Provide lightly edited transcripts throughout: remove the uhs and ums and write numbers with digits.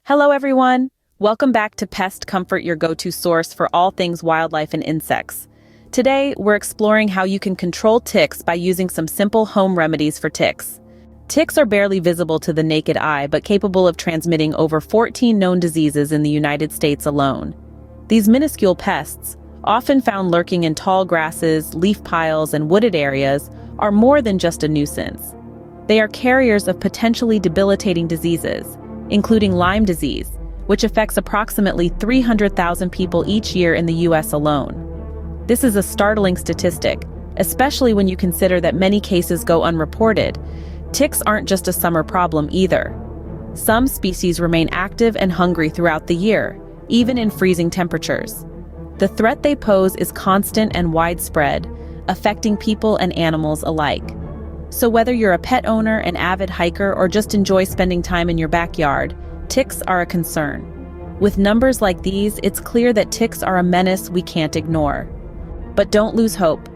Hello everyone! Welcome back to Pest Comfort, your go-to source for all things wildlife and insects. Today, we're exploring how you can control ticks by using some simple home remedies for ticks. Ticks are barely visible to the naked eye, but capable of transmitting over 14 known diseases in the United States alone. These minuscule pests, often found lurking in tall grasses, leaf piles, and wooded areas, are more than just a nuisance. They are carriers of potentially debilitating diseases, including Lyme disease, which affects approximately 300,000 people each year in the US alone. This is a startling statistic, especially when you consider that many cases go unreported. Ticks aren't just a summer problem either. Some species remain active and hungry throughout the year, even in freezing temperatures. The threat they pose is constant and widespread, affecting people and animals alike. So whether you're a pet owner, an avid hiker, or just enjoy spending time in your backyard, ticks are a concern. With numbers like these, it's clear that ticks are a menace we can't ignore. But don't lose hope.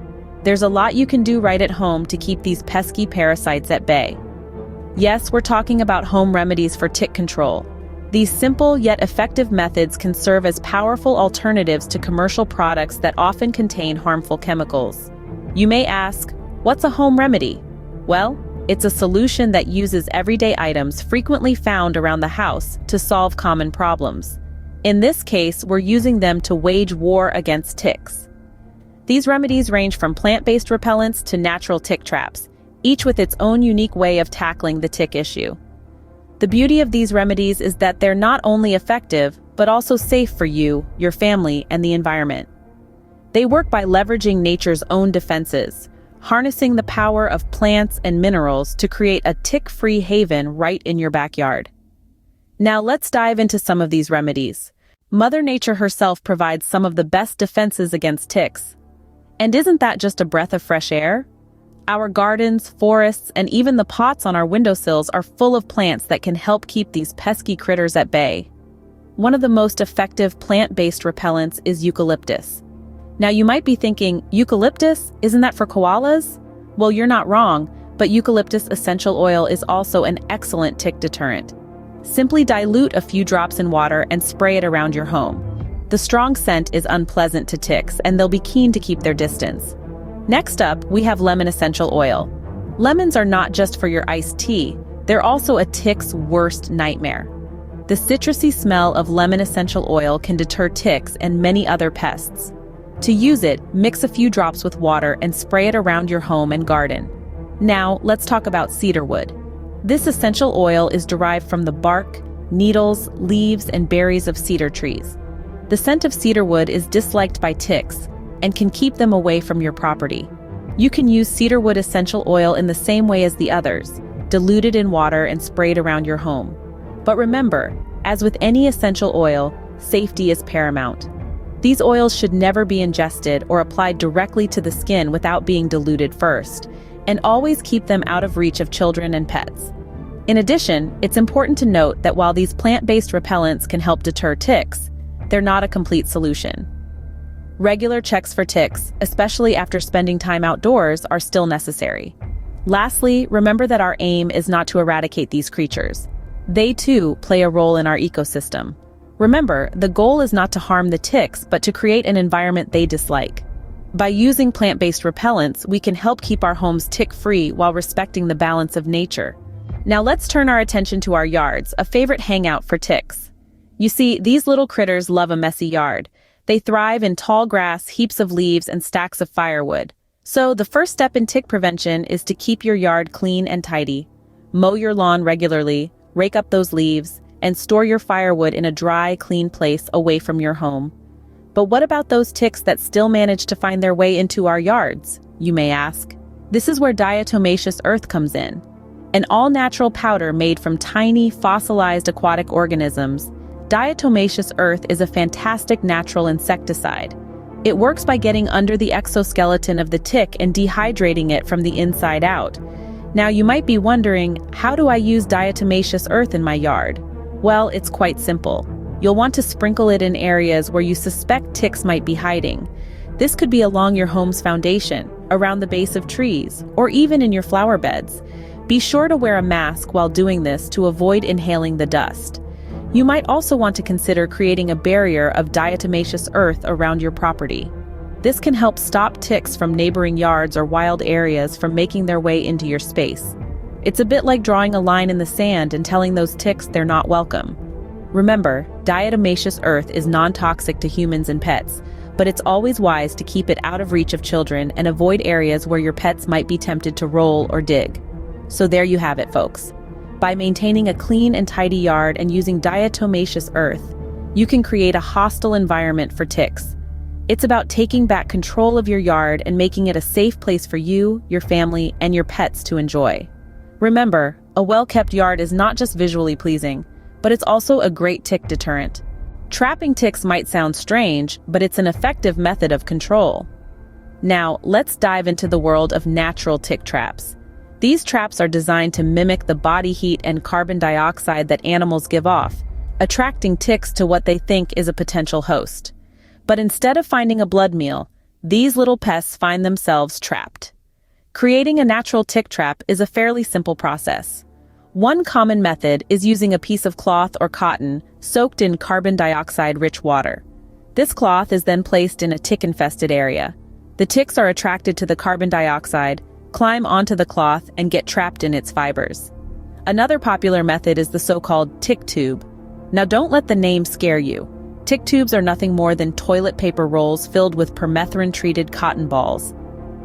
There's a lot you can do right at home to keep these pesky parasites at bay. Yes, we're talking about home remedies for tick control. These simple yet effective methods can serve as powerful alternatives to commercial products that often contain harmful chemicals. You may ask, what's a home remedy? Well, it's a solution that uses everyday items frequently found around the house to solve common problems. In this case, we're using them to wage war against ticks. These remedies range from plant-based repellents to natural tick traps, each with its own unique way of tackling the tick issue. The beauty of these remedies is that they're not only effective, but also safe for you, your family, and the environment. They work by leveraging nature's own defenses, harnessing the power of plants and minerals to create a tick-free haven right in your backyard. Now let's dive into some of these remedies. Mother Nature herself provides some of the best defenses against ticks. And isn't that just a breath of fresh air? Our gardens, forests, and even the pots on our windowsills are full of plants that can help keep these pesky critters at bay. One of the most effective plant-based repellents is eucalyptus. Now you might be thinking, eucalyptus? Isn't that for koalas? Well, you're not wrong, but eucalyptus essential oil is also an excellent tick deterrent. Simply dilute a few drops in water and spray it around your home. The strong scent is unpleasant to ticks, and they'll be keen to keep their distance. Next up, we have lemon essential oil. Lemons are not just for your iced tea, they're also a tick's worst nightmare. The citrusy smell of lemon essential oil can deter ticks and many other pests. To use it, mix a few drops with water and spray it around your home and garden. Now, let's talk about cedarwood. This essential oil is derived from the bark, needles, leaves, and berries of cedar trees. The scent of cedarwood is disliked by ticks and can keep them away from your property. You can use cedarwood essential oil in the same way as the others, diluted in water and sprayed around your home. But remember, as with any essential oil, safety is paramount. These oils should never be ingested or applied directly to the skin without being diluted first, and always keep them out of reach of children and pets. In addition, it's important to note that while these plant-based repellents can help deter ticks, they're not a complete solution. Regular checks for ticks, especially after spending time outdoors, are still necessary. Lastly, remember that our aim is not to eradicate these creatures. They too play a role in our ecosystem. Remember, the goal is not to harm the ticks, but to create an environment they dislike. By using plant-based repellents, we can help keep our homes tick-free while respecting the balance of nature. Now let's turn our attention to our yards, a favorite hangout for ticks. You see, these little critters love a messy yard. They thrive in tall grass, heaps of leaves, and stacks of firewood. So the first step in tick prevention is to keep your yard clean and tidy. Mow your lawn regularly, rake up those leaves, and store your firewood in a dry, clean place away from your home. But what about those ticks that still manage to find their way into our yards, you may ask? This is where diatomaceous earth comes in. An all-natural powder made from tiny, fossilized aquatic organisms. Diatomaceous earth is a fantastic natural insecticide. It works by getting under the exoskeleton of the tick and dehydrating it from the inside out. Now you might be wondering, how do I use diatomaceous earth in my yard? Well, it's quite simple. You'll want to sprinkle it in areas where you suspect ticks might be hiding. This could be along your home's foundation, around the base of trees, or even in your flower beds. Be sure to wear a mask while doing this to avoid inhaling the dust. You might also want to consider creating a barrier of diatomaceous earth around your property. This can help stop ticks from neighboring yards or wild areas from making their way into your space. It's a bit like drawing a line in the sand and telling those ticks they're not welcome. Remember, diatomaceous earth is non-toxic to humans and pets, but it's always wise to keep it out of reach of children and avoid areas where your pets might be tempted to roll or dig. So there you have it, folks. By maintaining a clean and tidy yard and using diatomaceous earth, you can create a hostile environment for ticks. It's about taking back control of your yard and making it a safe place for you, your family, and your pets to enjoy. Remember, a well-kept yard is not just visually pleasing, but it's also a great tick deterrent. Trapping ticks might sound strange, but it's an effective method of control. Now, let's dive into the world of natural tick traps. These traps are designed to mimic the body heat and carbon dioxide that animals give off, attracting ticks to what they think is a potential host. But instead of finding a blood meal, these little pests find themselves trapped. Creating a natural tick trap is a fairly simple process. One common method is using a piece of cloth or cotton soaked in carbon dioxide-rich water. This cloth is then placed in a tick-infested area. The ticks are attracted to the carbon dioxide, climb onto the cloth, and get trapped in its fibers. Another popular method is the so-called tick tube. Now don't let the name scare you. Tick tubes are nothing more than toilet paper rolls filled with permethrin-treated cotton balls.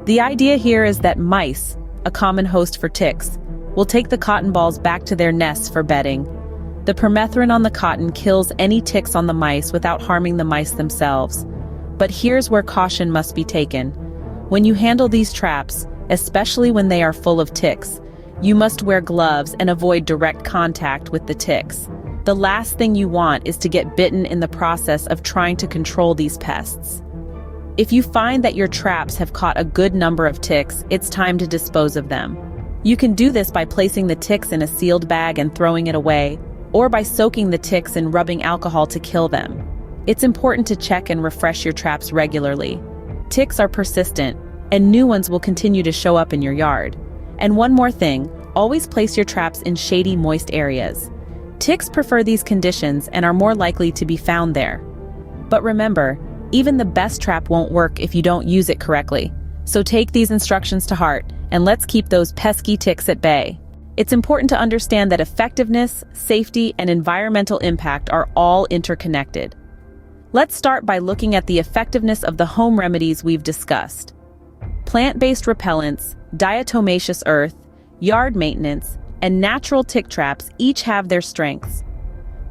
The idea here is that mice, a common host for ticks, will take the cotton balls back to their nests for bedding. The permethrin on the cotton kills any ticks on the mice without harming the mice themselves. But here's where caution must be taken. When you handle these traps, especially when they are full of ticks, you must wear gloves and avoid direct contact with the ticks. The last thing you want is to get bitten in the process of trying to control these pests. If you find that your traps have caught a good number of ticks, it's time to dispose of them. You can do this by placing the ticks in a sealed bag and throwing it away, or by soaking the ticks and rubbing alcohol to kill them. It's important to check and refresh your traps regularly. Ticks are persistent, and new ones will continue to show up in your yard. And one more thing, always place your traps in shady, moist areas. Ticks prefer these conditions and are more likely to be found there. But remember, even the best trap won't work if you don't use it correctly. So take these instructions to heart, and let's keep those pesky ticks at bay. It's important to understand that effectiveness, safety, and environmental impact are all interconnected. Let's start by looking at the effectiveness of the home remedies we've discussed. Plant-based repellents, diatomaceous earth, yard maintenance, and natural tick traps each have their strengths.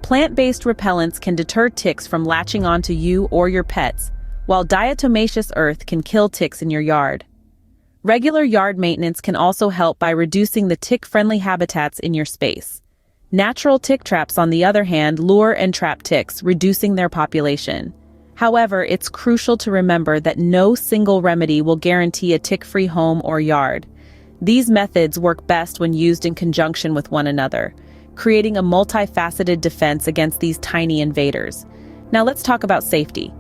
Plant-based repellents can deter ticks from latching onto you or your pets, while diatomaceous earth can kill ticks in your yard. Regular yard maintenance can also help by reducing the tick-friendly habitats in your space. Natural tick traps, on the other hand, lure and trap ticks, reducing their population. However, it's crucial to remember that no single remedy will guarantee a tick-free home or yard. These methods work best when used in conjunction with one another, creating a multifaceted defense against these tiny invaders. Now let's talk about safety.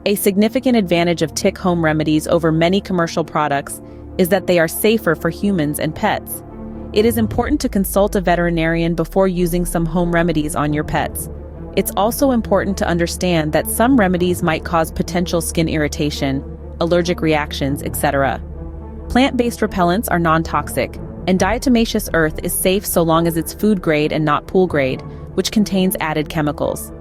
A significant advantage of tick home remedies over many commercial products is that they are safer for humans and pets. It is important to consult a veterinarian before using some home remedies on your pets. It's also important to understand that some remedies might cause potential skin irritation, allergic reactions, etc. Plant-based repellents are non-toxic, and diatomaceous earth is safe so long as it's food grade and not pool grade, which contains added chemicals.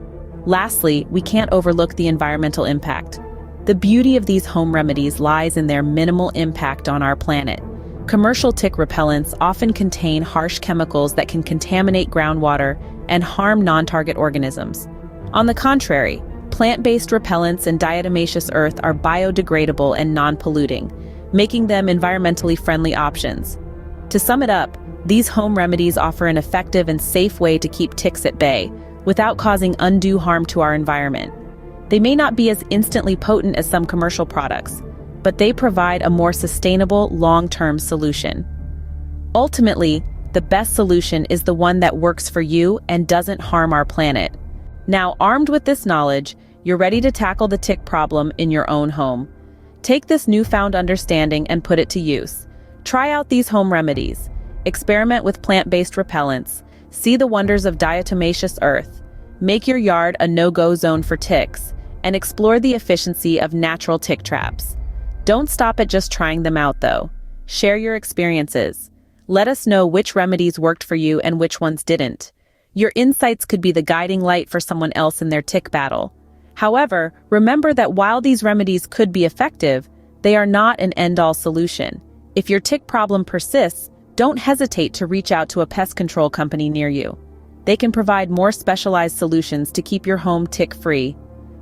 Lastly, we can't overlook the environmental impact. The beauty of these home remedies lies in their minimal impact on our planet. Commercial tick repellents often contain harsh chemicals that can contaminate groundwater and harm non-target organisms. On the contrary, plant-based repellents and diatomaceous earth are biodegradable and non-polluting, making them environmentally friendly options. To sum it up, these home remedies offer an effective and safe way to keep ticks at bay without causing undue harm to our environment. They may not be as instantly potent as some commercial products, but they provide a more sustainable, long-term solution. Ultimately, the best solution is the one that works for you and doesn't harm our planet. Now, armed with this knowledge, you're ready to tackle the tick problem in your own home. Take this newfound understanding and put it to use. Try out these home remedies. Experiment with plant-based repellents. See the wonders of diatomaceous earth. Make your yard a no-go zone for ticks, and explore the efficiency of natural tick traps. Don't stop at just trying them out, though. Share your experiences. Let us know which remedies worked for you and which ones didn't. Your insights could be the guiding light for someone else in their tick battle. However, remember that while these remedies could be effective, they are not an end-all solution. If your tick problem persists, don't hesitate to reach out to a pest control company near you. They can provide more specialized solutions to keep your home tick-free.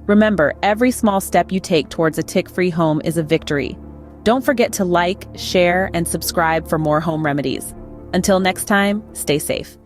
Remember, every small step you take towards a tick-free home is a victory. Don't forget to like, share, and subscribe for more home remedies. Until next time, stay safe.